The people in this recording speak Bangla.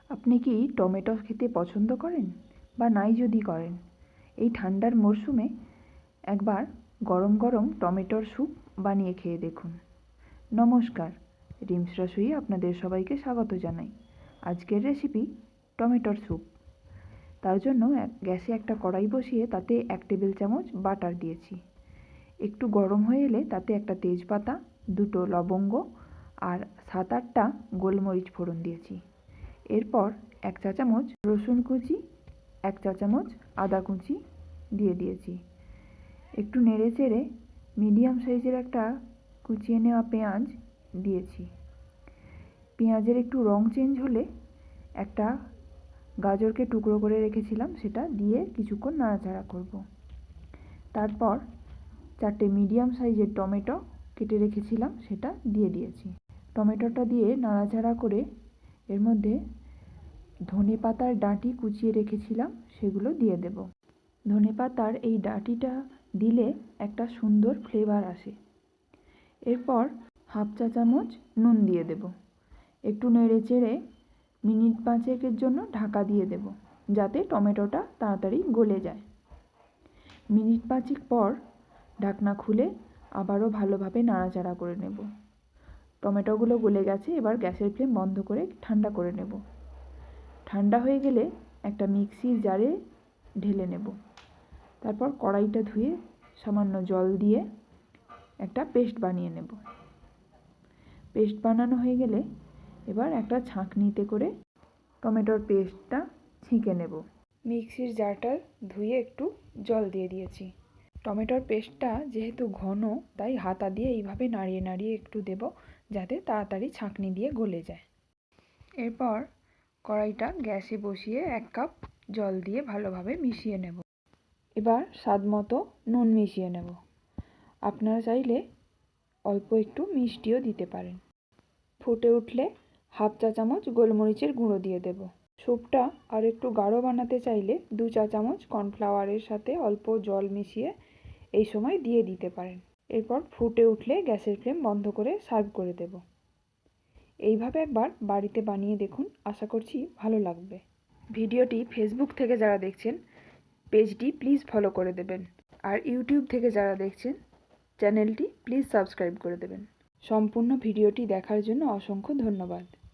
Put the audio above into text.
আপনি কি টমেটো খেতে পছন্দ করেন বা নাই যদি করেন, এই ঠান্ডার মরশুমে একবার গরম গরম টমেটোর স্যুপ বানিয়ে খেয়ে দেখুন। নমস্কার, রিমস রসোইয়ে আপনাদের সবাইকে স্বাগত জানাই। আজকের রেসিপি টমেটোর স্যুপ। তার জন্য গ্যাসে একটা কড়াই বসিয়ে তাতে 1 টেবিল চামচ বাটার দিয়েছি। একটু গরম হয়ে এলে তাতে একটা তেজপাতা, 2টো লবঙ্গ আর 7-8টা গোলমরিচ ফোড়ন দিয়েছি। এরপর 1 চা চামচ রসুন কুচি, 1 চা চামচ আদা কুচি দিয়ে দিয়েছি। একটু নেড়ে চেড়ে মিডিয়াম সাইজের একটা কুচিয়ে নেওয়া পেঁয়াজ দিয়েছি। পেঁয়াজের একটু রং চেঞ্জ হলে একটা গাজরকে টুকরো করে রেখেছিলাম, সেটা দিয়ে কিছুক্ষণ নাড়াচাড়া করব। তারপর 4টে মিডিয়াম সাইজের টমেটো কেটে রেখেছিলাম, সেটা দিয়ে দিয়েছি। টমেটোটা দিয়ে নাড়াচাড়া করে এর মধ্যে ধনেপাতার ডাঁটি কুচিয়ে রেখেছিলাম, সেগুলো দিয়ে দেব। ধনেপাতার এই ডাঁটিটা দিলে একটা সুন্দর ফ্লেভার আসে। এরপর 1/2 চা চামচ নুন দিয়ে দেব। একটু নেড়ে চেড়ে মিনিট 5-এর জন্য ঢাকা দিয়ে দেব, যাতে টমেটোটা তাড়াতাড়ি গলে যায়। মিনিট 5 পর ঢাকনা খুলে আবারও ভালোভাবে নাড়াচাড়া করে নেব। টমেটোগুলো গলে গেছে, এবার গ্যাসের ফ্লেম বন্ধ করে ঠান্ডা করে নেব। ঠান্ডা হয়ে গেলে একটা মিক্সির জারে ঢেলে নেব। তারপর কড়াইটা ধুয়ে সামান্য জল দিয়ে একটা পেস্ট বানিয়ে নেব। পেস্ট বানানো হয়ে গেলে এবার একটা ছাঁকনিতে করে টমেটোর পেস্টটা ছেঁকে নেব। মিক্সির জারটা ধুয়ে একটু জল দিয়ে দিয়েছি। টমেটোর পেস্টটা যেহেতু ঘন, তাই হাতা দিয়ে এইভাবে নাড়িয়ে নাড়িয়ে একটু দেব, যাতে তাড়াতাড়ি ছাঁকনি দিয়ে গলে যায়। এরপর কড়াইটা গ্যাসে বসিয়ে 1 কাপ জল দিয়ে ভালোভাবে মিশিয়ে নেব। এবার স্বাদ মতো নুন মিশিয়ে নেব। আপনারা চাইলে অল্প একটু মিষ্টিও দিতে পারেন। ফুটে উঠলে 1/2 চা চামচ গোলমরিচের গুঁড়ো দিয়ে দেব। স্যুপটা আর একটু গাঢ় বানাতে চাইলে 2 চা চামচ কর্নফ্লাওয়ারের সাথে অল্প জল মিশিয়ে এই সময় দিয়ে দিতে পারেন। এরপর ফুটে উঠলে গ্যাসের ফ্লেম বন্ধ করে সার্ভ করে দেব। এইভাবে একবার বাড়িতে বানিয়ে দেখুন, আশা করছি ভালো লাগবে। ভিডিওটি ফেসবুক থেকে যারা দেখছেন, পেজটি প্লিজ ফলো করে দেবেন। আর ইউটিউব থেকে যারা দেখছেন, চ্যানেলটি প্লিজ সাবস্ক্রাইব করে দেবেন। সম্পূর্ণ ভিডিওটি দেখার জন্য অসংখ্য ধন্যবাদ।